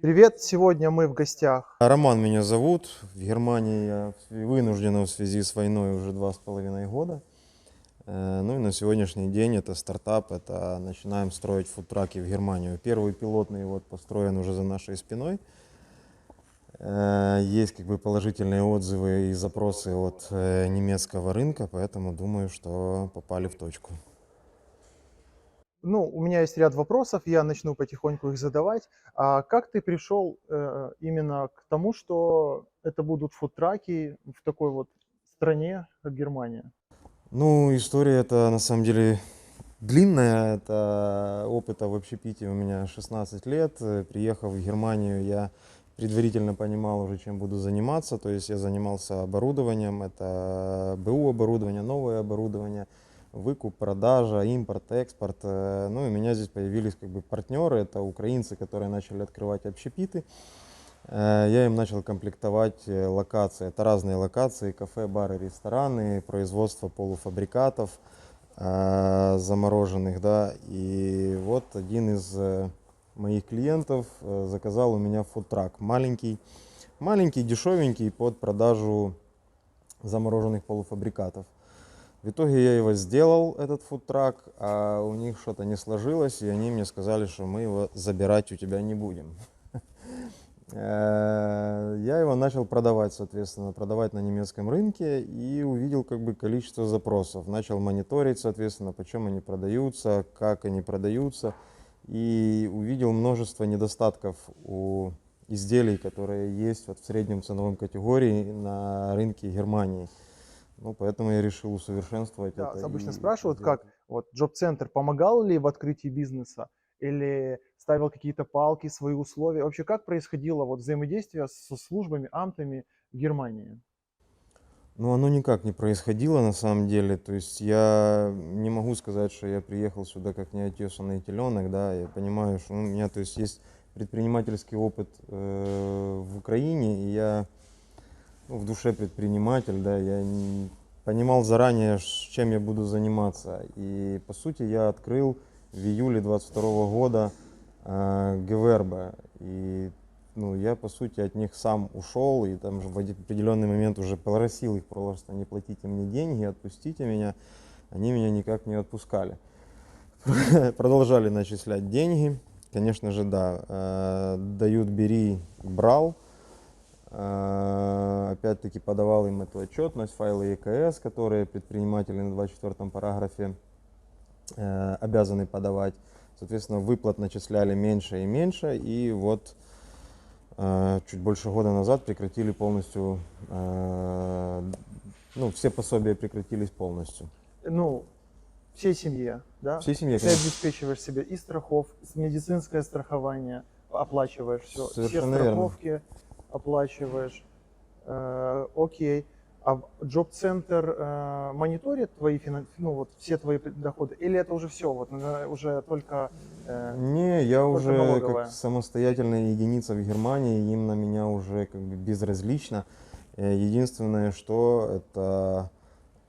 Привет, сегодня мы в гостях. Роман меня зовут. В Германии я вынужден в связи с войной уже 2,5 года. Ну и на сегодняшний день это стартап, это начинаем строить фудтраки в Германию. Первый пилотный вот построен уже за нашей спиной. Есть как бы положительные отзывы и запросы от немецкого рынка, поэтому думаю, что попали в точку. Ну, у меня есть ряд вопросов, я начну потихоньку их задавать. А как ты пришел именно к тому, что это будут фудтраки в такой вот стране, как Германия? Ну, история это на самом деле длинная. Это опыта в общепите у меня 16 лет. Приехав в Германию, я предварительно понимал уже, чем буду заниматься. То есть я занимался оборудованием. Это БУ оборудование, новое оборудование, выкуп, продажа, импорт, экспорт. Ну и у меня здесь появились как бы партнеры. Это украинцы, которые начали открывать общепиты. Я им начал комплектовать локации. Это разные локации: кафе, бары, рестораны, производство полуфабрикатов замороженных, да. И вот один из моих клиентов заказал у меня фудтрак маленький, дешевенький под продажу замороженных полуфабрикатов. В итоге я его сделал, этот фудтрак, а у них что-то не сложилось, и они мне сказали, что мы его забирать у тебя не будем. Я его начал продавать, соответственно, продавать на немецком рынке и увидел как бы количество запросов. Начал мониторить, соответственно, почем они продаются, как они продаются. И увидел множество недостатков у изделий, которые есть вот в среднем ценовом категории на рынке Германии. Ну, поэтому я решил усовершенствовать Да, это обычно и спрашивают, сделать. как вот Джоб-центр помогал ли в открытии бизнеса или ставил какие-то палки, свои условия. Вообще, как происходило вот взаимодействие со службами, амтами в Германии? Ну, оно никак не происходило на самом деле. То есть я не могу сказать, что я приехал сюда как неотесанный теленок, да. Я понимаю, что у меня, то есть, есть предпринимательский опыт в Украине, и я в душе предприниматель, да. Я понимал заранее, чем я буду заниматься. И по сути я открыл в июле 22 года Гевербе. И ну, я, по сути, от них сам ушел, и там же в определенный момент уже просил их просто: не платите мне деньги, отпустите меня. Они меня никак не отпускали. Продолжали начислять деньги. Конечно же, да, дают, бери, брал. Опять-таки подавал им эту отчетность, файлы ЕКС, которые предприниматели на 24 параграфе обязаны подавать. Соответственно, выплат начисляли меньше и меньше, и вот чуть больше года назад прекратили полностью, ну, все пособия прекратились полностью. Ну, всей семье, да? Всей семье, Ты конечно. обеспечиваешь себе и медицинское страхование, оплачиваешь все Совершенно верно. страховки оплачиваешь. Окей. А Джоб-центр мониторит твои ну, вот, все твои доходы? Или это уже все, вот, уже Не, я только уже как налоговая? самостоятельная единица в Германии, им на меня уже как бы безразлично. Единственное, что это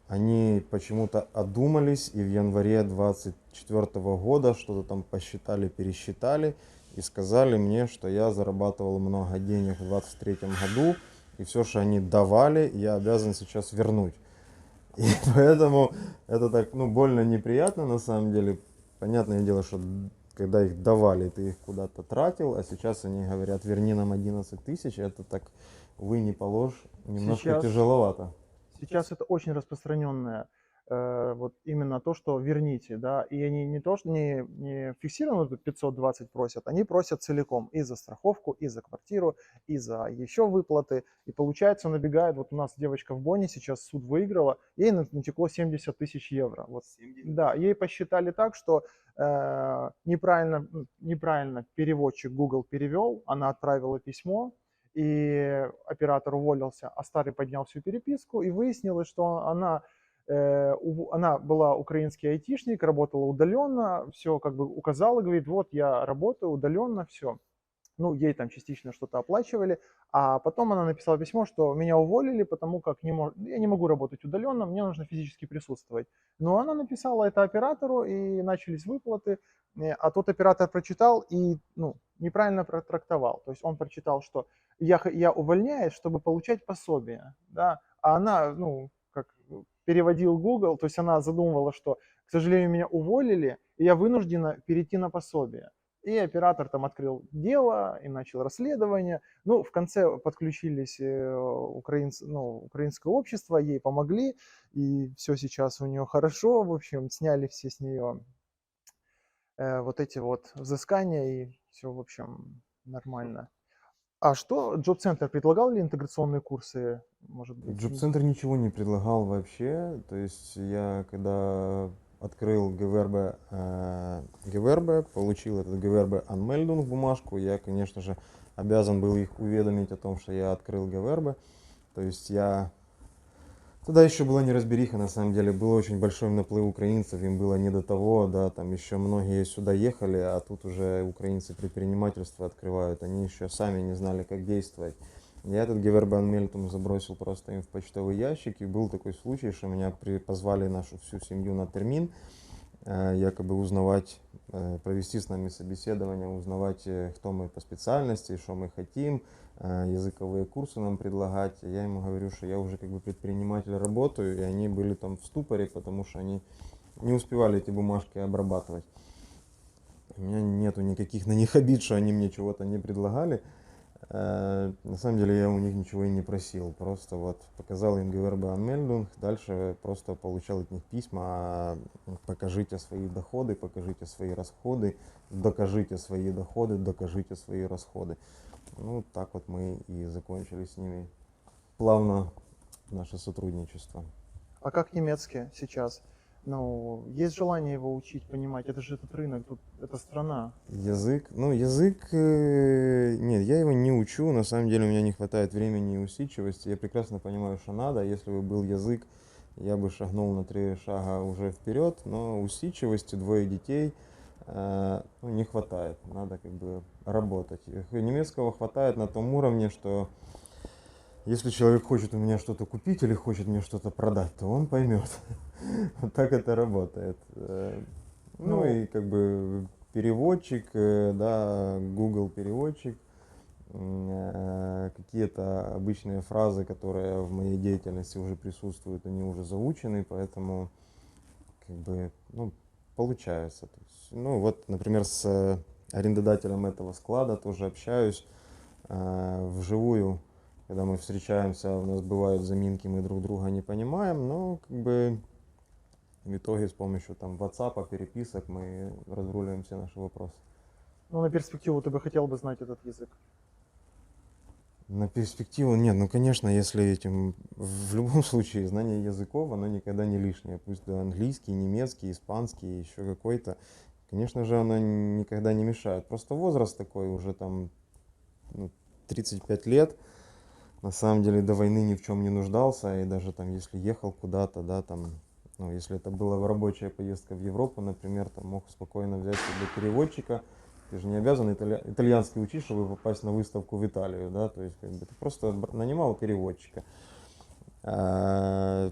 они почему-то одумались и в январе 24 года что-то там посчитали, пересчитали и сказали мне, что я зарабатывал много денег в 23 году, и все, что они давали, я обязан сейчас вернуть. И поэтому это так, ну, больно неприятно на самом деле. Понятное дело, что когда их давали, ты их куда-то тратил, а сейчас они говорят: верни нам 11 тысяч, это так, вы не положь, немножко Сейчас тяжеловато. Сейчас это очень распространенное, вот именно то, что верните, да, и они не то, что не фиксированно тут 520 просят, они просят целиком и за страховку, и за квартиру, и за еще выплаты, и получается набегает, вот у нас девочка в Бонне сейчас суд выиграла, ей натекло 70 тысяч евро, вот, да, ей посчитали так, что неправильно переводчик Google перевел, она отправила письмо, и оператор уволился, а старый поднял всю переписку, и выяснилось, что она была украинский айтишник, работала удаленно, все как бы указала, говорит, вот я работаю удаленно, все. Ну, ей там частично что-то оплачивали, а потом она написала письмо, что меня уволили, потому как я не могу работать удаленно, мне нужно физически присутствовать. Но она написала это оператору, и начались выплаты, а тот оператор прочитал и, ну, неправильно протрактовал. То есть он прочитал, что я увольняюсь, чтобы получать пособие, да, а она, ну, как переводил Google, то есть она задумывала, что, к сожалению, меня уволили, и я вынуждена перейти на пособие. И оператор там открыл дело и начал расследование. Ну, в конце подключились украинское общество, ей помогли, и все сейчас у нее хорошо. В общем, сняли все с нее вот эти вот взыскания, и все, в общем, нормально. А что Job Center предлагал ли интеграционные курсы, может быть? Джоб-центр ничего не предлагал вообще. То есть я когда открыл ГВРБ, получил этот ГВРБ Anmeldung бумажку, я, конечно же, обязан был их уведомить о том, что я открыл ГВРБ. То есть я... Тогда еще была неразбериха, на самом деле, был очень большой наплыв украинцев, им было не до того, да, там еще многие сюда ехали, а тут уже украинцы предпринимательство открывают, они еще сами не знали, как действовать. Я этот Гевербан Мельтум забросил просто им в почтовый ящик, и был такой случай, что меня позвали нашу всю семью на термин, якобы узнавать, провести с нами собеседование, узнавать, кто мы по специальности, что мы хотим, языковые курсы нам предлагать. Я ему говорю, что я уже как бы предприниматель работаю, и они были там в ступоре, потому что они не успевали эти бумажки обрабатывать. У меня нету никаких на них обид, что они мне чего-то не предлагали. На самом деле я у них ничего и не просил, просто вот показал им ГВРБ Anmeldung, дальше просто получал от них письма: покажите свои доходы, покажите свои расходы, докажите свои доходы, докажите свои расходы. Ну, так вот мы и закончили с ними плавно наше сотрудничество. А как немецкий сейчас? Ну, есть желание его учить, понимать? Это же этот рынок, тут это страна. Язык, ну язык, нет, я его не учу, на самом деле у меня не хватает времени и усидчивости, я прекрасно понимаю, что надо, если бы был язык, я бы шагнул на 3 шага уже вперед, но усидчивости, 2 детей, ну, не хватает, надо как бы работать. Немецкого хватает на том уровне, что если человек хочет у меня что-то купить или хочет мне что-то продать, то он поймет. Вот так это работает. Ну Ну, и как бы переводчик, да, Google переводчик, какие-то обычные фразы, которые в моей деятельности уже присутствуют, они уже заучены, поэтому как бы, ну, получается. То есть, ну вот, например, с арендодателем этого склада тоже общаюсь вживую. Когда мы встречаемся, у нас бывают заминки, мы друг друга не понимаем, но как бы в итоге с помощью там WhatsApp, переписок мы разруливаем все наши вопросы. ну, на перспективу ты бы хотел бы знать этот язык. На перспективу нет, ну конечно, если этим, в любом случае знание языков, оно никогда не лишнее, пусть да, английский, немецкий, испанский, еще какой-то, конечно же, оно никогда не мешает. Просто возраст такой уже там, ну, 35 лет, на самом деле до войны ни в чем не нуждался, и даже там, если ехал куда-то, да, там, ну, если это была рабочая поездка в Европу, например, там мог спокойно взять себе переводчика. Ты же не обязан итальянский учить, чтобы попасть на выставку в Италию, да, то есть как бы, ты просто нанимал переводчика. А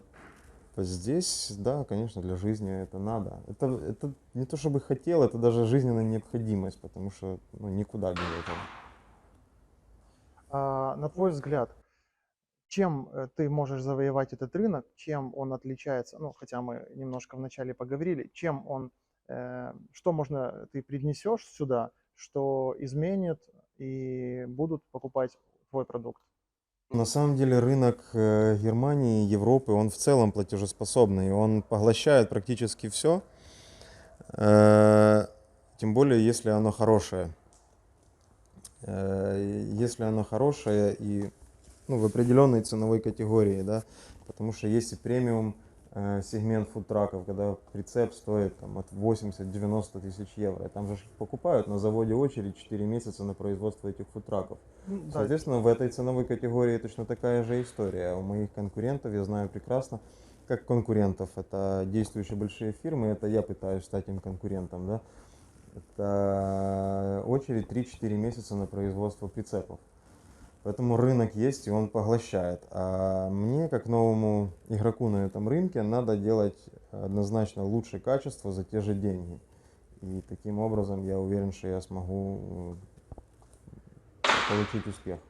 здесь, да, конечно, для жизни это надо. Это не то чтобы хотел, это даже жизненная необходимость, потому что, ну, никуда без этого. А, на твой взгляд, чем ты можешь завоевать этот рынок, чем он отличается, ну, хотя мы немножко вначале поговорили, чем он, что можно ты привнесешь сюда, что изменит и будут покупать твой продукт? На самом деле рынок Германии, Европы, он в целом платежеспособный, он поглощает практически все, тем более если оно хорошее. Если оно хорошее и, ну, в определенной ценовой категории, да, потому что есть и премиум сегмент фудтраков, когда прицеп стоит там, от 80-90 тысяч евро. Там же их покупают на заводе очередь 4 месяца на производство этих фудтраков. Да, Соответственно, в этой ценовой категории точно такая же история. У моих конкурентов, я знаю прекрасно, как конкурентов, это действующие большие фирмы, это я пытаюсь стать им конкурентом, да, это очередь 3-4 месяца на производство прицепов. Поэтому рынок есть, и он поглощает. А мне, как новому игроку на этом рынке, надо делать однозначно лучшее качество за те же деньги. И таким образом я уверен, что я смогу получить успех?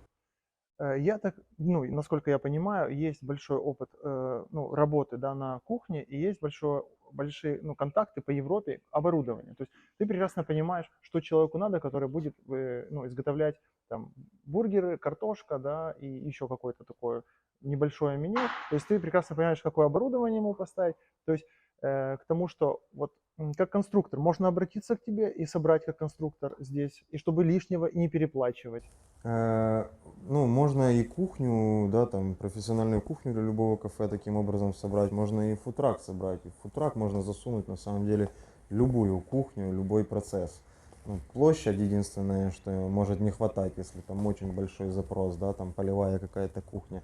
Я так, ну, и насколько я понимаю, есть большой опыт ну, работы, да, на кухне, и есть большие, ну, контакты по Европе оборудования. То есть ты прекрасно понимаешь, что человеку надо, который будет ну, изготовлять там бургеры, картошка, да, и еще какое-то такое небольшое меню. То есть ты прекрасно понимаешь, какое оборудование ему поставить. То есть к тому, что вот как конструктор можно обратиться к тебе и собрать как конструктор здесь, и чтобы лишнего не переплачивать. Э, Ну, можно и кухню, да, там, профессиональную кухню для любого кафе таким образом собрать, можно и фудтрак собрать. И в фудтрак можно засунуть, на самом деле, любую кухню, любой процесс. Ну, площадь единственное, что может не хватать, если там очень большой запрос, да, там полевая какая-то кухня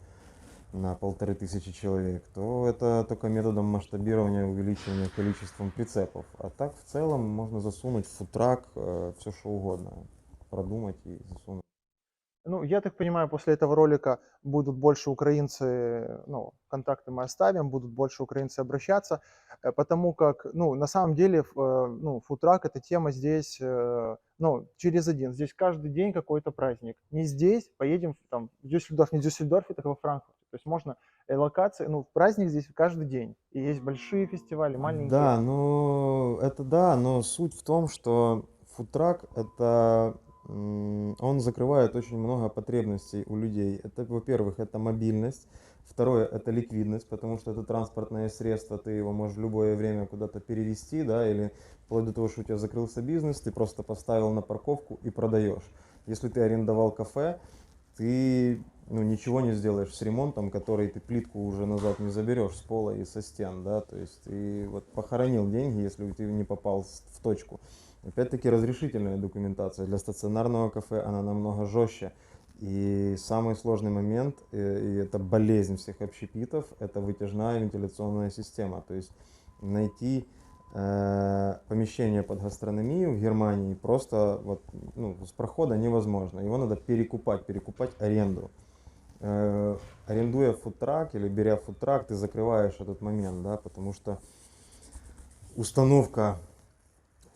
на 1500 человек, то это только методом масштабирования, увеличивания количеством прицепов. А так в целом можно засунуть в фудтрак все что угодно, продумать и засунуть. Ну, я так понимаю, после этого ролика будут больше украинцы, ну, контакты мы оставим, будут больше украинцы обращаться, потому как, ну, на самом деле, ну, фудтрак эта тема здесь, ну, через один. Здесь каждый день какой-то праздник. Не здесь, поедем там в Дюссельдорф, не в Дюссельдорфе, так во Франкфурте. То есть можно локации, ну, праздник здесь каждый день. И есть большие фестивали, маленькие. Да, ну это да, но суть в том, что фудтрак это он закрывает очень много потребностей у людей. Это, во-первых, это мобильность. Второе, это ликвидность, потому что это транспортное средство, ты его можешь в любое время куда-то перевести, да, или вплоть до того, что у тебя закрылся бизнес, ты просто поставил на парковку и продаешь. Если ты арендовал кафе, ты ну, ничего не сделаешь с ремонтом, который ты плитку уже назад не заберешь с пола и со стен, да, то есть ты вот похоронил деньги, если ты не попал в точку. Опять-таки разрешительная документация для стационарного кафе, она намного жестче. И самый сложный момент, и это болезнь всех общепитов, это вытяжная вентиляционная система. То есть найти помещение под гастрономию в Германии просто вот, ну, с прохода невозможно. Его надо перекупать аренду. Арендуя фудтрак или беря фудтрак, ты закрываешь этот момент, да, потому что установка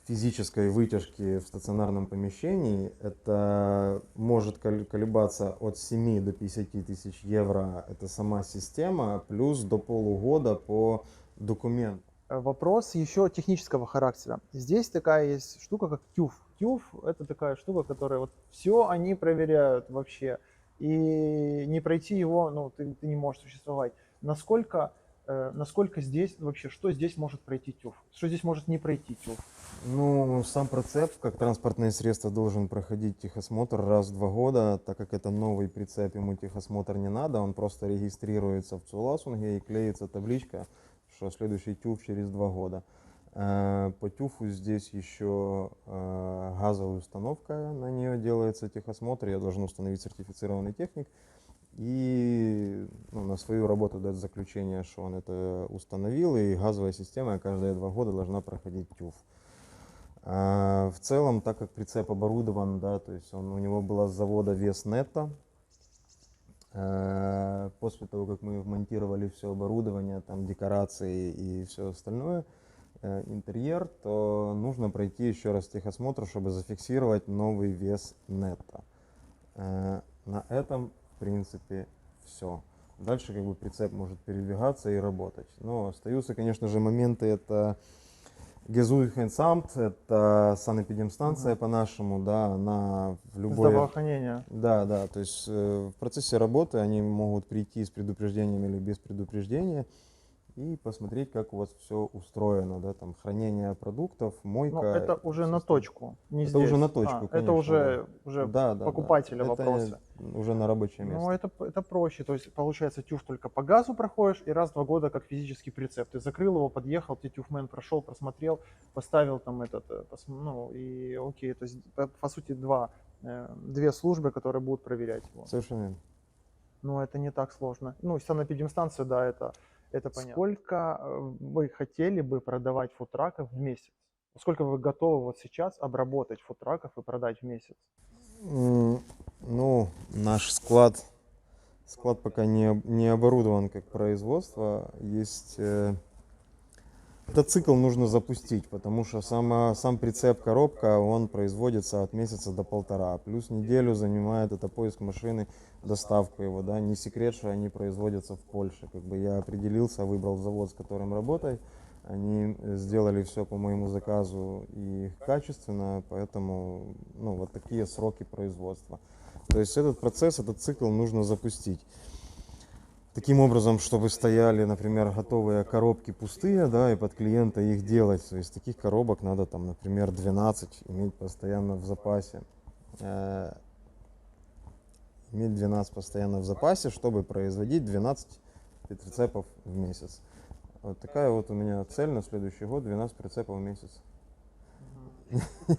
физической вытяжки в стационарном помещении, это может колебаться от 7 до 50 тысяч евро, это сама система, плюс до полугода по документам. Вопрос еще технического характера. Здесь такая есть штука, как TÜV. TÜV – это такая штука, которая вот все они проверяют вообще. И не пройти его, ну, ты не можешь существовать. Насколько здесь вообще, что здесь может пройти TÜV? Что здесь может не пройти TÜV? Ну, сам прицеп, как транспортное средство, должен проходить техосмотр раз в 2 года, так как это новый прицеп, ему техосмотр не надо, он просто регистрируется в Цуласунге и клеится табличка, что следующий ТÜV через 2 года. По ТЮФу здесь еще газовая установка, на нее делается техосмотр, я должен установить сертифицированный техник и ну, на свою работу дать заключение, что он это установил, и газовая система каждые 2 года должна проходить ТЮФ. В целом, так как прицеп оборудован, да, то есть у него было с завода вес нетто. После того, как мы вмонтировали все оборудование, там декорации и все остальное, интерьер, то нужно пройти еще раз техосмотр, чтобы зафиксировать новый вес нетто. На этом, в принципе, все. Дальше как бы прицеп может передвигаться и работать. Но остаются, конечно же, моменты, это Gesundheitsamt, это санэпидемстанция по-нашему, да, она в любое... Здравоохранение. Да, то есть в процессе работы они могут прийти с предупреждением или без предупреждения и посмотреть, как у вас все устроено, да, там хранение продуктов, Но мойка. это уже на Система. точку, не Это здесь. уже на точку, Это конечно, уже да. покупателя Это вопросы. уже на рабочее Ну, место. это проще. То есть, получается, TÜV только по газу проходишь и раз в 2 года как физический прицеп. Ты закрыл его, подъехал, ты TÜV-мен прошел, просмотрел, поставил там ну, и окей. То есть, по сути, две службы, которые будут проверять его. Совершенно верно. Но это не так сложно. Ну, санэпидемстанция, да, это понятно. Сколько вы хотели бы продавать фудтраков в месяц? Сколько вы готовы вот сейчас обработать фудтраков и продать в месяц? Ну, наш склад пока не оборудован как производство. Есть Этот цикл нужно запустить, потому что сам прицеп, коробка, он производится от месяца до полтора. Плюс неделю занимает это поиск машины, доставку его, да. Не секрет, что они производятся в Польше. Как бы я определился, выбрал завод, с которым работаю. Они сделали все по моему заказу и качественно, поэтому, ну, вот такие сроки производства. То есть этот процесс, этот цикл нужно запустить. Таким образом, чтобы стояли, например, готовые коробки пустые, да, и под клиента их делать. То есть таких коробок надо там, например, 12 иметь постоянно в запасе. Иметь 12 постоянно в запасе, чтобы производить 12 прицепов в месяц. Вот такая вот у меня цель на следующий год, 12 прицепов в месяц.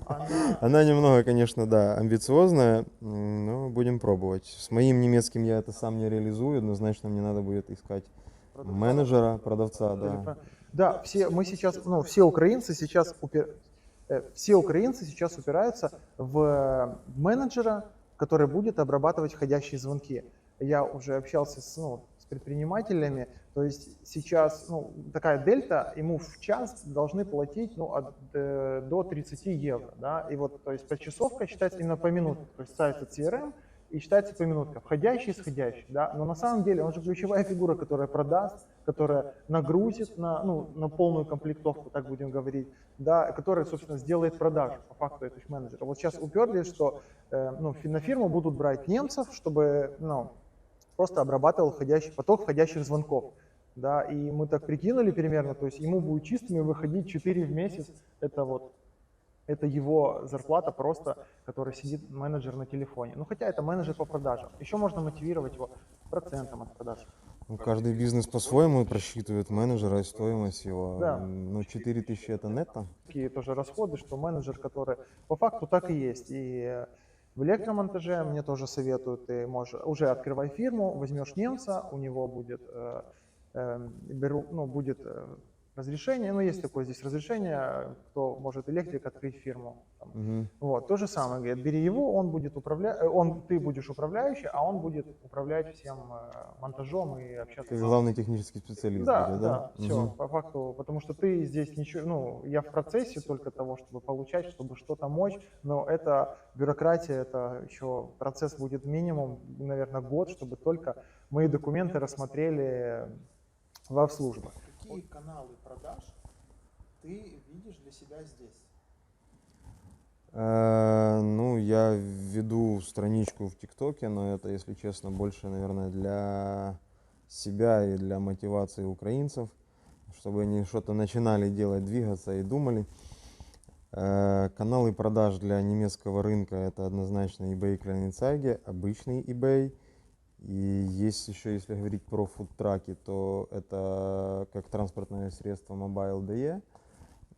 Она, Она немного, конечно, да, амбициозная, но будем пробовать. С моим немецким я это сам не реализую, однозначно мне надо будет искать менеджера, продавца, да. да, мы сейчас, ну, все украинцы сейчас все украинцы сейчас упираются в менеджера, который будет обрабатывать входящие звонки. Я уже общался с предпринимателями, то есть сейчас, ну, такая дельта, ему в час должны платить, ну, до 30 евро, да, и вот, то есть почасовка считается именно по минутам, то есть ставится CRM и считается по минуткам, входящий, исходящий, да, но на самом деле он же ключевая фигура, которая продаст, которая нагрузит на полную комплектовку, так будем говорить, да, которая, собственно, сделает продажу, по факту это менеджер. Вот сейчас уперлись, что на фирму будут брать немцев, чтобы, просто обрабатывал поток входящих звонков. Да, и мы так прикинули примерно, то есть ему будет чистыми выходить 4 в месяц, это его зарплата просто, который сидит менеджер на телефоне. Ну хотя это менеджер по продажам. Еще можно мотивировать его процентом от продаж. Ну, каждый бизнес по-своему просчитывает менеджера и стоимость его. Да. Ну, 4000 это нетто. Такие тоже расходы, что менеджер, который по факту так и есть. И в электромонтаже мне тоже советуют, ты можешь уже открывай фирму, возьмешь немца, у него будет будет разрешение, ну есть такое здесь разрешение, кто может электрик открыть фирму. Вот, то же самое, говорит, бери его, он будет управлять, ты будешь управляющий, а он будет управлять всем монтажом и общаться. Ты главный технический специалист Да, будет, да, да? все, по факту, потому что ты здесь ничего, я в процессе только того, чтобы получать, чтобы что-то мочь, но это бюрократия, это еще процесс будет минимум, наверное, год, чтобы только мои документы рассмотрели в службах. Какие каналы продаж ты видишь для себя здесь? Ну, я веду страничку в ТикТоке, но это, если честно, больше, наверное, для себя и для мотивации украинцев, чтобы они что-то начинали делать, двигаться и думали. Каналы продаж для немецкого рынка — это однозначно eBay Kleinanzeigen, обычный eBay. И есть еще, если говорить про фудтраки, то это как транспортное средство Mobile.de.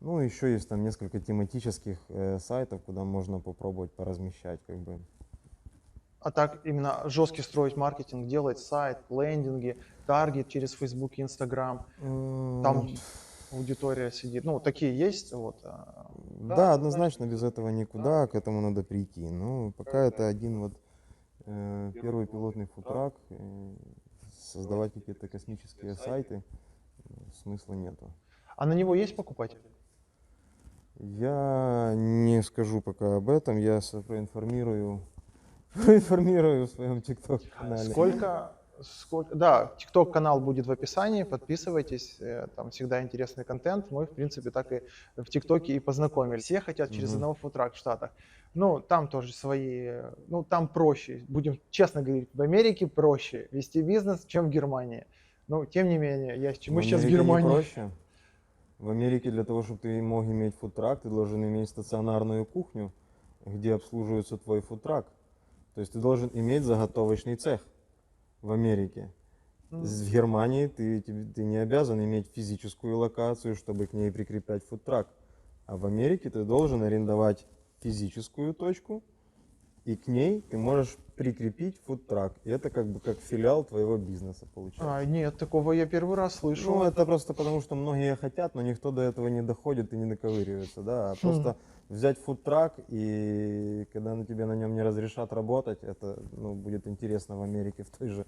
Ну, еще есть там несколько тематических сайтов, куда можно попробовать поразмещать, как бы. А так именно жесткий строить маркетинг, делать сайт, лендинги, таргет через Facebook и Instagram. Там аудитория сидит. Ну, такие есть. Вот. Да, однозначно без этого никуда, к этому надо прийти. Но пока это один вот первый пилотный фудтрак, создавать какие-то космические сайты смысла нету. А на него есть покупатель? Я не скажу пока об этом, я проинформирую в своем ТикТок-канале. Да, ТикТок-канал будет в описании, подписывайтесь, там всегда интересный контент. Мы, в принципе, так и в ТикТоке и познакомились. Все хотят через одного фудтрак в Штатах. Ну, там тоже свои, ну, там проще, будем честно говорить, в Америке проще вести бизнес, чем в Германии. Но, тем не менее, мы сейчас в Германии. Не проще. В Америке для того, чтобы ты мог иметь фудтрак, ты должен иметь стационарную кухню, где обслуживается твой фудтрак. То есть ты должен иметь заготовочный цех в Америке. В Германии ты не обязан иметь физическую локацию, чтобы к ней прикреплять фудтрак. А в Америке ты должен арендовать физическую точку, и к ней ты можешь прикрепить фудтрак. И это как бы как филиал твоего бизнеса получается. Нет, такого я первый раз слышу. Ну, это просто потому, что многие хотят, но никто до этого не доходит и не доковыривается, да. А просто взять фудтрак, и когда тебе на нем не разрешат работать, это, ну, будет интересно в Америке в той же.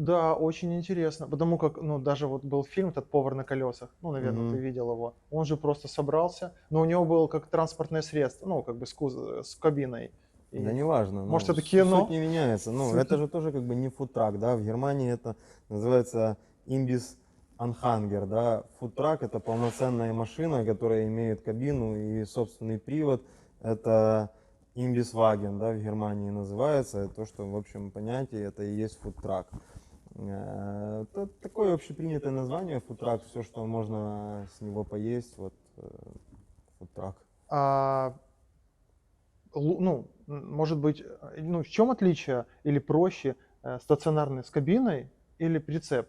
Да, очень интересно, потому как, ну, даже вот был фильм этот «Повар на колесах», ну, наверное, ты Мгм. видел его. Он же просто собрался, но у него был как транспортное средство, ну, как бы с кабиной. Да И, неважно, может, ну, это суть кино? не меняется. Ну, Суть. это же тоже как бы не фудтрак, да, в Германии это называется имбис анхангер, да. Фудтрак это полноценная машина, которая имеет кабину и собственный привод. Это имбисваген, да, в Германии называется. То, что в общем понятие, это и есть фудтрак. Это такое общепринятое название фудтрак, все, что можно с него поесть, вот фудтрак. А, ну, может быть, ну, в чем отличие или проще стационарный с кабиной или прицеп?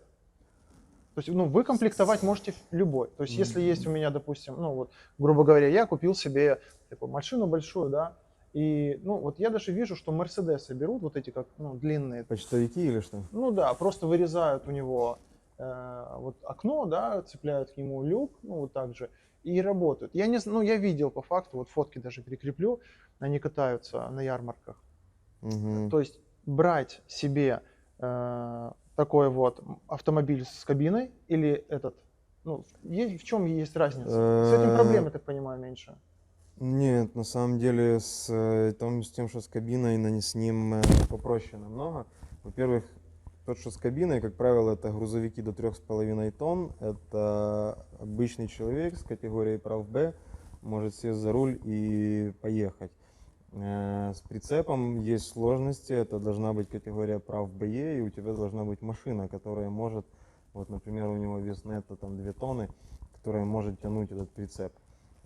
То есть, ну, вы комплектовать можете любой. То есть, если есть у М, меня, допустим, ну, вот, грубо говоря, я купил себе такую машину большую, да, и, ну, вот я даже вижу, что Мерседесы берут вот эти, как, ну, длинные, Почтовики или что? ну да, просто вырезают у него вот окно, да, цепляют к нему люк, ну, вот так же, и работают. Я не знаю, ну, я видел по факту, вот фотки даже прикреплю, они катаются на ярмарках. Мгм. То есть брать себе такой вот автомобиль с кабиной или этот, ну, в чем есть разница? С этим проблем, Э, я так понимаю, меньше. Нет, на самом деле с тем, что с кабиной, с ним попроще намного. Во-первых, тот, что с кабиной, как правило, это грузовики до 3,5 тонн. Это обычный человек с категорией прав Б может сесть за руль и поехать. С прицепом есть сложности. Это должна быть категория прав БЕ, и у тебя должна быть машина, которая может, вот, например, у него вес нетто там 2 тонны, которая может тянуть этот прицеп.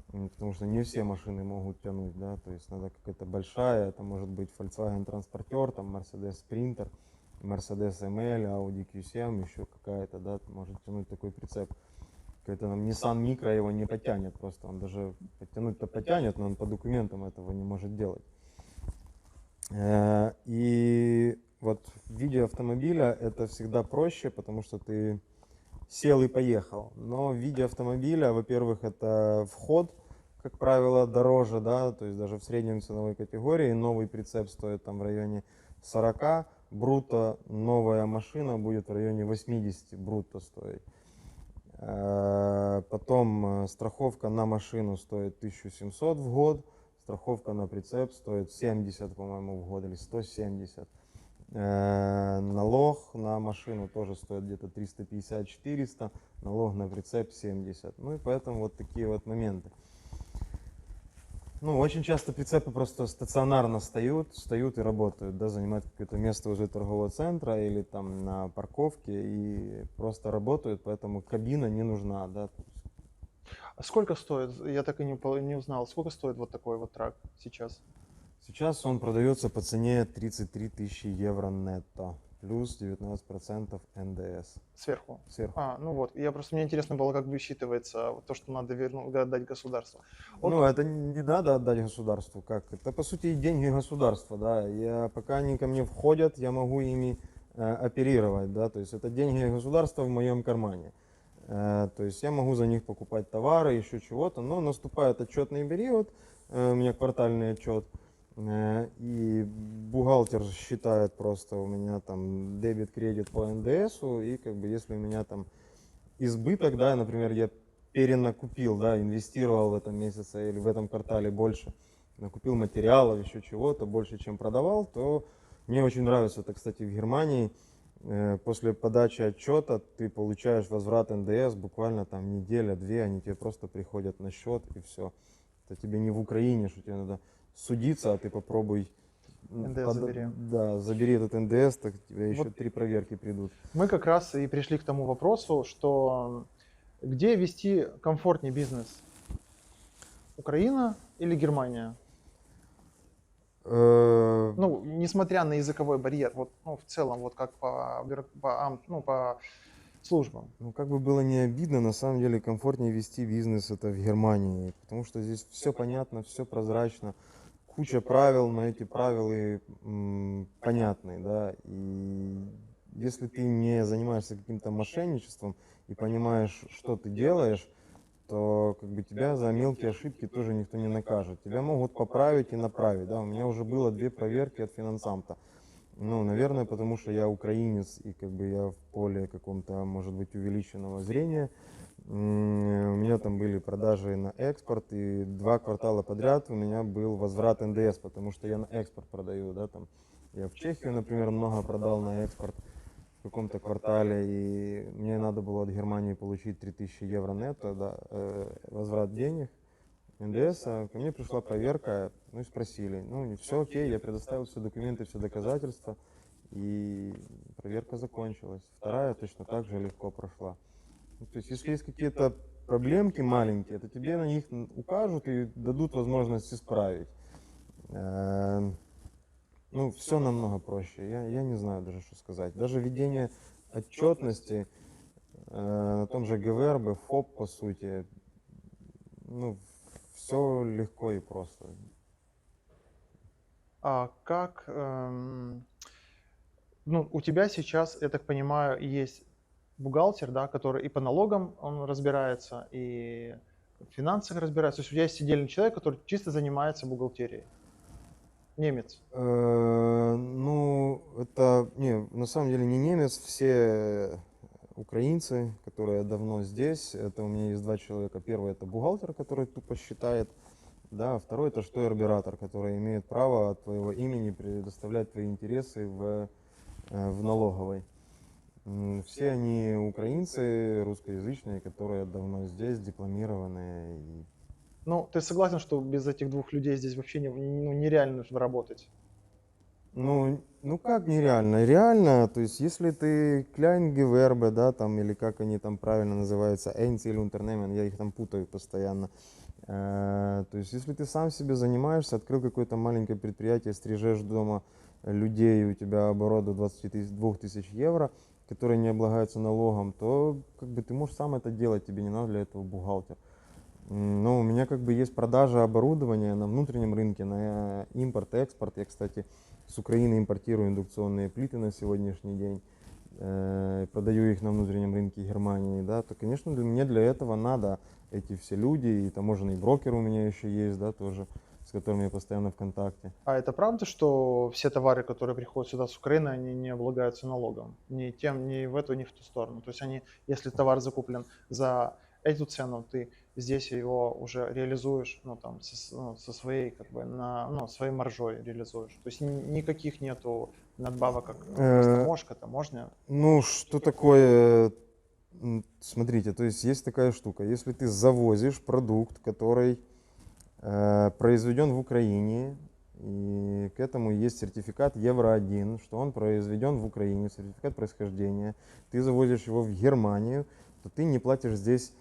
Потому что не все машины могут тянуть, да, то есть надо какая-то большая, это может быть Volkswagen Transporter, там Mercedes Sprinter, Mercedes ML, Audi Q7, еще какая-то, да, может тянуть такой прицеп. Какой-то там Nissan Micro его не потянет просто, он даже подтянуть-то потянет, но он по документам этого не может делать. И вот в виде автомобиля это всегда проще, потому что ты сел и поехал. Но в виде автомобиля, во-первых, это вход, как правило, дороже, да, то есть даже в средней ценовой категории новый прицеп стоит там в районе 40 брутто, новая машина будет в районе 80 брутто стоить. Потом страховка на машину стоит 1700 в год, страховка на прицеп стоит 70, по-моему, в год или 170. Налог на машину тоже стоит где-то 350-400, налог на прицеп 70. Ну и поэтому вот такие вот моменты. Ну, очень часто прицепы просто стационарно стоят и работают, да, занимают какое-то место возле торгового центра или там на парковке и просто работают, поэтому кабина не нужна, да. А сколько стоит? Я так и не узнал. Сколько стоит вот такой вот трак сейчас Сейчас он продается по цене 33 тысячи евро нетто, плюс 19% НДС сверху? сверху. А, ну вот. Я просто, мне интересно было, как высчитывается вот то, что надо отдать государству. Ну, Окей. это не надо отдать государству, как? Это, по сути, деньги государства, да. Пока они ко мне входят, я могу ими оперировать, да, то есть это деньги государства в моем кармане. То есть я могу за них покупать товары, еще чего-то, но наступает отчетный период, у меня квартальный отчет, и бухгалтер считает просто у меня там дебет-кредит по НДСу, и как бы если у меня там избыток, да, например, я перенакупил, да, инвестировал в этом месяце или в этом квартале больше, накупил материалов, еще чего-то, больше, чем продавал, то мне очень нравится это, кстати, в Германии. После подачи отчета ты получаешь возврат НДС буквально там неделя-две, они тебе просто приходят на счет и все. Это тебе не в Украине, что тебе надо судиться, а ты попробуй, НДС забери. да, забери этот НДС, так тебе еще Вот 3 проверки придут. мы как раз и пришли к тому вопросу, что где вести комфортнее бизнес? Украина или Германия? Э, Ну, несмотря на языковой барьер, вот, ну, в целом, вот как ну, по службам. Ну, как бы было не обидно, на самом деле комфортнее вести бизнес это в Германии, потому что здесь все понятно, все прозрачно, куча правил, но эти правила понятны, да, и если ты не занимаешься каким-то мошенничеством и понимаешь, что ты делаешь, то как бы тебя за мелкие ошибки тоже никто не накажет. Тебя могут поправить и направить, да, у меня уже было 2 проверки от финансамта. Ну, наверное, потому что я украинец, и как бы я в поле каком-то, может быть, увеличенного зрения. У меня там были продажи на экспорт, и 2 квартала подряд у меня был возврат НДС, потому что я на экспорт продаю, да, там. Я в Чехию, например, много продал на экспорт в каком-то квартале, и мне надо было от Германии получить 3000 евро нетто, да, возврат денег, НДС, а ко мне пришла проверка, ну и спросили, ну все окей, я предоставил все документы, все доказательства, и проверка закончилась. Вторая точно так же легко прошла. Ну, то есть если есть какие-то проблемки маленькие, то тебе на них укажут и дадут возможность исправить. Ну, все намного проще. Я не знаю даже, что сказать. Даже ведение отчетности на том же ГВРБ, ФОП, по сути, ну, все легко и просто. А как, ну, у тебя сейчас, я так понимаю, есть бухгалтер, да, который и по налогам он разбирается, и в финансах разбирается. То есть у тебя есть отдельный человек, который чисто занимается бухгалтерией. Немец. Ну, это, не, на самом деле не немец, все украинцы, которые давно здесь. Это у меня есть 2 человека. Первый это бухгалтер, который тупо считает, да, а второй это штойр-оператор, который имеет право от твоего имени предоставлять твои интересы в налоговой. Все они украинцы, русскоязычные, которые давно здесь, дипломированные. И Ну, ты согласен, что без этих двух людей здесь вообще ну, нереально работать? ну как нереально? Реально, то есть если ты Kleinggewerbe, да, там, или как они там правильно называются, Einzelunternehmen, я их там путаю постоянно. То есть если ты сам себе занимаешься, открыл какое-то маленькое предприятие, стрижешь дома людей, у тебя оборот до 22 тысяч евро, которые не облагаются налогом, то как бы ты можешь сам это делать, тебе не надо для этого бухгалтер. Но у меня как бы есть продажа оборудования на внутреннем рынке, на импорт, экспорт. Я, кстати, с Украины импортирую индукционные плиты на сегодняшний день, продаю их на внутреннем рынке Германии, да, то, конечно, мне для этого надо эти все люди, и таможенный брокер у меня еще есть, да, тоже, с которым я постоянно в контакте. А это правда, что все товары, которые приходят сюда с Украины, они не облагаются налогом? Ни тем, ни в эту, ни в ту сторону. То есть они, если товар закуплен за эту цену, ты здесь его уже реализуешь, ну, там, со своей, как бы, ну, своей маржой реализуешь. То есть никаких нету надбавок, как растаможка, таможня. Ну, что такое, смотрите, то есть такая штука, если ты завозишь продукт, который произведен в Украине, и к этому есть сертификат Евро-1, что он произведен в Украине, сертификат происхождения, ты завозишь его в Германию, то ты не платишь здесь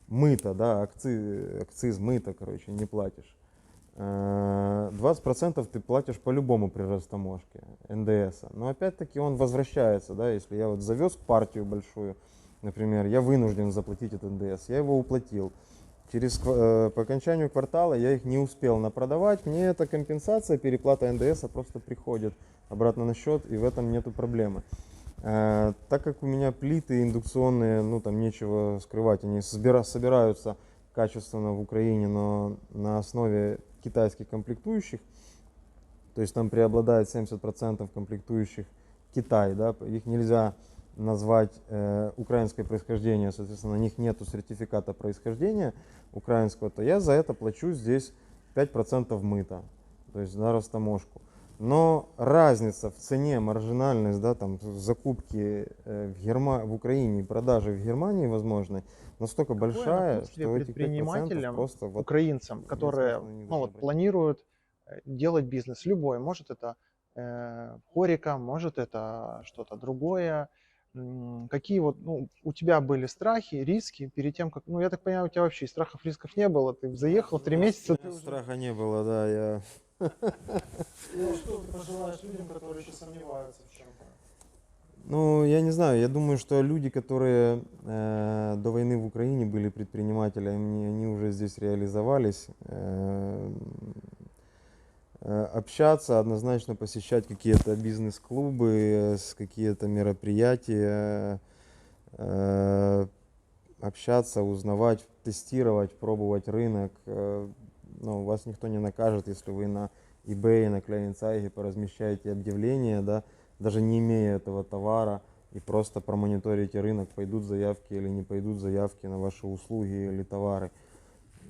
мыто, да, акциз мыто, короче, не платишь. 20% ты платишь по-любому при растаможке НДС. Но опять-таки он возвращается, да, если я вот завез партию большую, например, я вынужден заплатить этот НДС, я его уплатил. По окончанию квартала я их не успел напродавать, мне эта компенсация, переплата НДС просто приходит обратно на счет, и в этом нету проблемы. Так как у меня плиты индукционные, ну там нечего скрывать, они собираются качественно в Украине, но на основе китайских комплектующих, то есть там преобладает 70% комплектующих Китай, да, их нельзя назвать украинское происхождение, соответственно, на них нету сертификата происхождения украинского, то я за это плачу здесь 5% мыта, то есть на растаможку. Но разница в цене, маржинальность, да, там, закупки в Украине и продажи в Германии возможной настолько Какое большая, напутствие что этих 5% предпринимателям, просто вот украинцам, мне которые, смешно на них ну, даже вот, обратить. планируют делать бизнес любой? Может, это хорика, может, это что-то другое. Какие вот, ну, у тебя были страхи, риски перед тем, как, ну, я так понимаю, у тебя вообще страхов, рисков не было, ты заехал, 3 месяца, ты уже... Страха не было, да, я... Ну, что ты пожелаешь людям, которые еще сомневаются в чем-то? Ну, я не знаю, я думаю, что люди, которые до войны в Украине были предпринимателями, они уже здесь реализовались. Общаться, однозначно посещать какие-то бизнес-клубы, какие-то мероприятия, общаться, узнавать, тестировать, пробовать рынок. Ну, вас никто не накажет, если вы на eBay, на Клейнцайге поразмещаете объявления, да, даже не имея этого товара, и просто промониторите рынок, пойдут заявки или не пойдут заявки на ваши услуги или товары.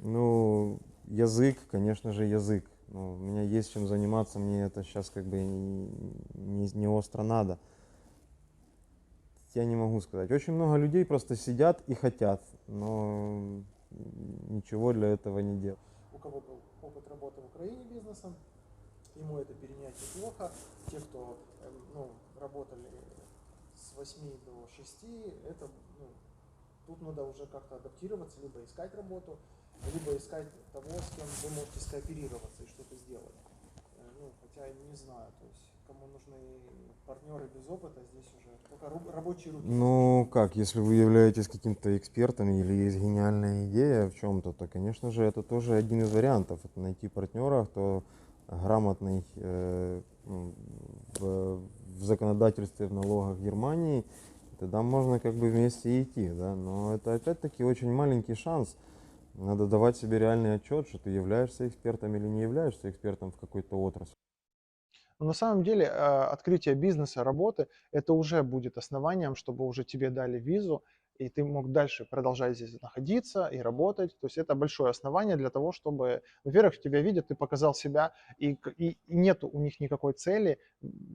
Ну, язык, конечно же, язык. Ну, у меня есть чем заниматься, мне это сейчас как бы не остро надо. Я не могу сказать. Очень много людей просто сидят и хотят, но ничего для этого не делают. У кого был опыт работы в Украине бизнесом, ему это перенять неплохо. Те, кто работали с 8 до 6, это, тут надо уже как-то адаптироваться, либо искать работу, либо искать того, с кем вы можете скооперироваться и что-то сделать. Хотя не знаю, то есть кому нужны партнеры без опыта, здесь уже только рабочие руки. Ну как, если вы являетесь каким-то экспертом или есть гениальная идея в чем-то, то, конечно же, это тоже один из вариантов. Это найти партнера, кто грамотный в законодательстве, в налогах Германии, тогда можно как бы вместе идти, да. Но это опять-таки очень маленький шанс. Надо давать себе реальный отчет, что ты являешься экспертом или не являешься экспертом в какой-то отрасли. Но на самом деле открытие бизнеса, работы, это уже будет основанием, чтобы уже тебе дали визу, и ты мог дальше продолжать здесь находиться и работать. То есть это большое основание для того, чтобы, во-первых, тебя видят, ты показал себя, и нет у них никакой цели,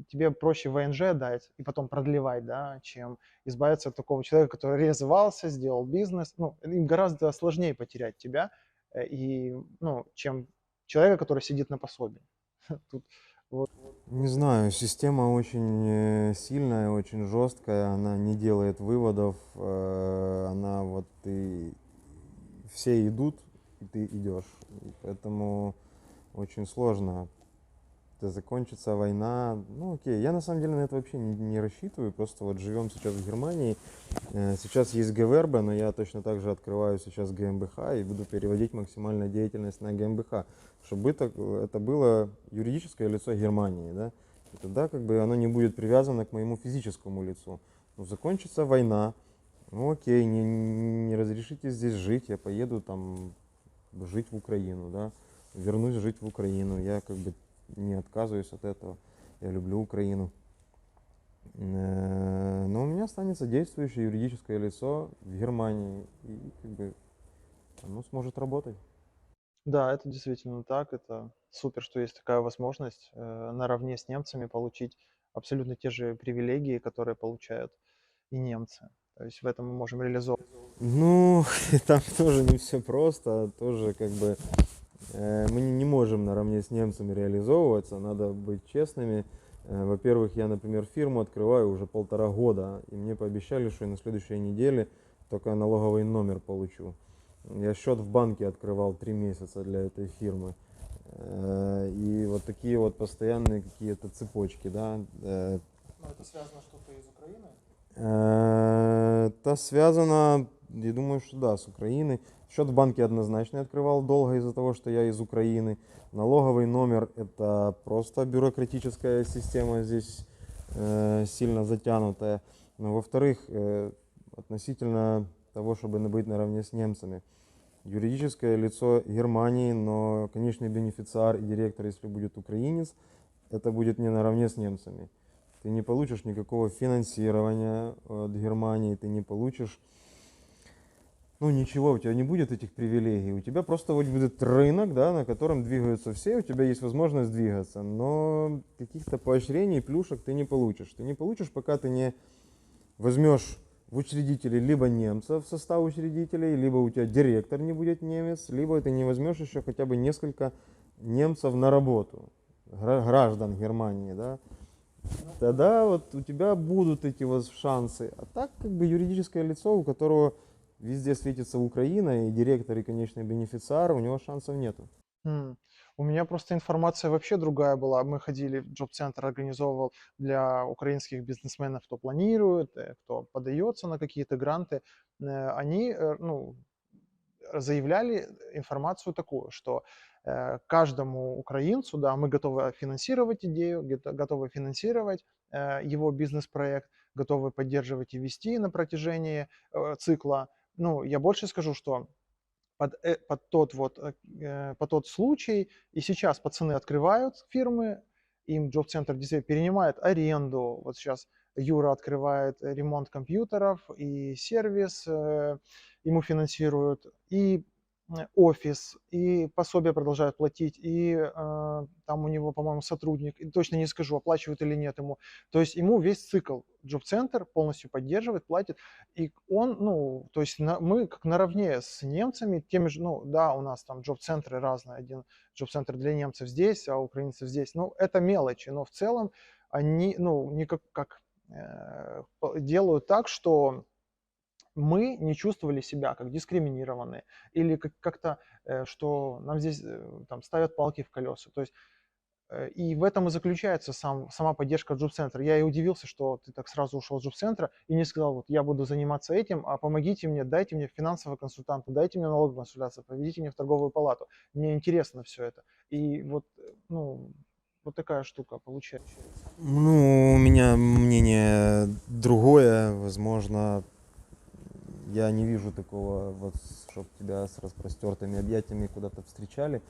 тебе проще ВНЖ дать и потом продлевать, да, чем избавиться от такого человека, который реализовался, сделал бизнес. Ну, им гораздо сложнее потерять тебя, чем человека, который сидит на пособии. Тут Не знаю, система очень сильная, очень жесткая, она не делает выводов, она вот и все идут, и ты идешь. И поэтому очень сложно. Это закончится война. Ну окей, я на самом деле на это вообще не рассчитываю, просто вот живем сейчас в Германии, сейчас есть ГВРБ, но я точно так же открываю сейчас ГМБХ и буду переводить максимально деятельность на ГМБХ, чтобы это было юридическое лицо Германии, да, и тогда как бы оно не будет привязано к моему физическому лицу. Ну, закончится война, ну окей, не разрешите здесь жить, я поеду там жить в Украину, да, вернусь жить в Украину, я как бы не отказываюсь от этого, я люблю Украину. Но у меня останется действующее юридическое лицо в Германии, и как бы оно сможет работать. Да, это действительно так. Это супер, что есть такая возможность наравне с немцами получить абсолютно те же привилегии, которые получают и немцы. То есть в этом мы можем реализовывать. Ну, там тоже не все просто, тоже как бы мы не можем наравне с немцами реализовываться, надо быть честными. Во-первых, я, например, фирму открываю уже 1,5 года, и мне пообещали, что я на следующей неделе только налоговый номер получу. Я счет в банке открывал 3 месяца для этой фирмы. И вот такие вот постоянные какие-то цепочки, да. Но это связано что-то из Украины? Это связано, я думаю, что да, с Украиной. Счет в банке однозначно открывал долго из-за того, что я из Украины. Налоговый номер — это просто бюрократическая система здесь сильно затянутая. Но во-вторых, относительно того, чтобы быть наравне с немцами. Юридическое лицо Германии, но конечный бенефициар и директор, если будет украинец, это будет не наравне с немцами. Ты не получишь никакого финансирования от Германии, ты не получишь, ну ничего, у тебя не будет этих привилегий. У тебя просто вот будет рынок, да, на котором двигаются все, у тебя есть возможность двигаться, но каких-то поощрений, плюшек ты не получишь. Ты не получишь, пока ты не возьмешь в учредители либо немцев в состав учредителей, либо у тебя директор не будет немец, либо ты не возьмешь еще хотя бы несколько немцев на работу, граждан Германии, да. Тогда вот у тебя будут эти вот шансы. А так как бы юридическое лицо, у которого везде светится Украина, и директор, и конечный бенефициар, у него шансов нету. У меня просто информация вообще другая была. Мы ходили, джоб-центр организовывал для украинских бизнесменов, кто планирует, кто подается на какие-то гранты. Они заявляли информацию такую, что каждому украинцу, да, мы готовы финансировать идею, готовы финансировать его бизнес-проект, готовы поддерживать и вести на протяжении цикла. Ну, я больше скажу, что под тот случай и сейчас пацаны открывают фирмы, им джоб-центр действительно перенимает аренду. Вот сейчас Юра открывает ремонт компьютеров и сервис, ему финансируют, и офис, и пособие продолжают платить, и там у него, по-моему, сотрудник, и точно не скажу, оплачивают или нет ему. То есть ему весь цикл джоб-центр полностью поддерживает, платит, и он, ну, то есть мы как наравне с немцами, теми же, ну, да, у нас там джоб-центры разные, один джоб-центр для немцев здесь, а украинцев здесь, ну, это мелочи, но в целом они, ну, не как делают так, что мы не чувствовали себя как дискриминированные или как-то, что нам здесь там ставят палки в колеса. То есть и в этом и заключается сама поддержка джоб-центра. Я и удивился, что ты так сразу ушел с джоб-центра и не сказал, вот я буду заниматься этим, а помогите мне, дайте мне финансового консультанта, дайте мне налоговую консультацию, поведите меня в торговую палату. Мне интересно все это. И вот, ну, вот такая штука получается. Ну, у меня мнение другое, возможно, я не вижу такого, вот, чтобы тебя с распростертыми объятиями куда-то встречали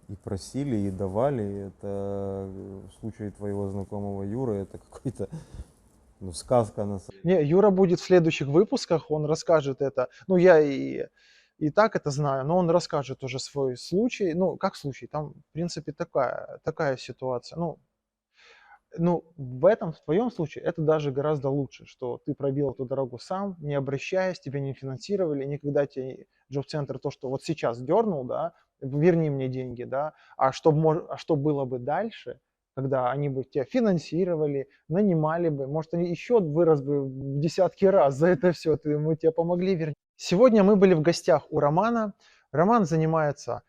и просили, и давали. Это в случае твоего знакомого Юры, это какой-то, ну, сказка на самом деле. Не, Юра будет в следующих выпусках, он расскажет это. Ну, я и так это знаю, но он расскажет уже свой случай. Ну, как случай, там, в принципе, такая ситуация. Ну, в твоем случае, это даже гораздо лучше, что ты пробил эту дорогу сам, не обращаясь, тебя не финансировали, никогда тебе джоб-центр то, что вот сейчас дернул, да, верни мне деньги, да, а что было бы дальше, когда они бы тебя финансировали, нанимали бы, может, они еще вырос бы в десятки раз за это все, мы тебе помогли вернуть. Сегодня мы были в гостях у Романа. Роман занимается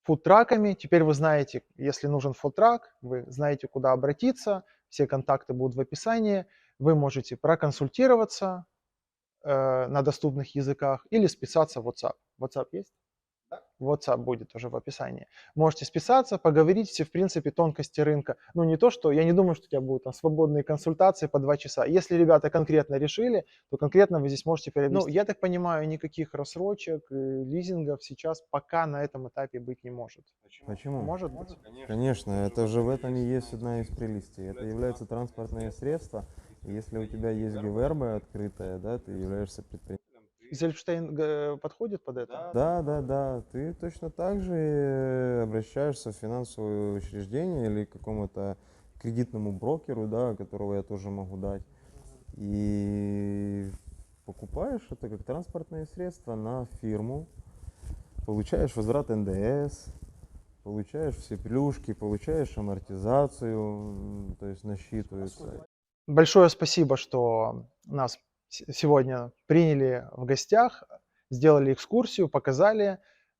фудтраками. Теперь вы знаете, если нужен фудтрак, вы знаете, куда обратиться. Все контакты будут в описании. Вы можете проконсультироваться на доступных языках или списаться в WhatsApp. WhatsApp есть? WhatsApp будет уже в описании. Можете списаться, поговорить, все, в принципе, тонкости рынка. Ну, не то, что я не думаю, что у тебя будут там свободные консультации по 2 часа. Если ребята конкретно решили, то конкретно вы здесь можете приобрести. Ну, я так понимаю, никаких рассрочек, лизингов сейчас пока на этом этапе быть не может. Почему? Может быть. Конечно, это же в этом и есть одна из прелестей. Это является транспортное средство. И если у тебя есть ГВРБ открытая, да, ты являешься предпринимателем. Зельфштейн подходит под это? Да, ты точно так же обращаешься в финансовое учреждение или к какому-то кредитному брокеру, да, которого я тоже могу дать, и покупаешь это как транспортное средство на фирму, получаешь возврат НДС, получаешь все плюшки, получаешь амортизацию, то есть насчитывается. Большое спасибо, что нас сегодня приняли в гостях, сделали экскурсию, показали.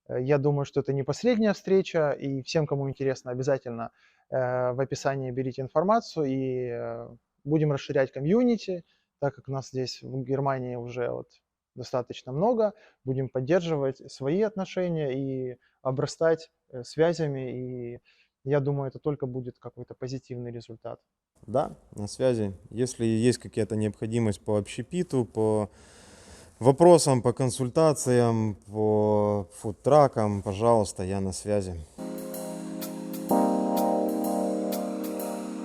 Я думаю, что это не последняя встреча, и всем, кому интересно, обязательно в описании берите информацию, и будем расширять комьюнити, так как у нас здесь в Германии уже вот достаточно много, будем поддерживать свои отношения и обрастать связями, и я думаю, это только будет какой-то позитивный результат. Да, на связи. Если есть какая-то необходимость по общепиту, по вопросам, по консультациям, по фудтракам, пожалуйста, я на связи.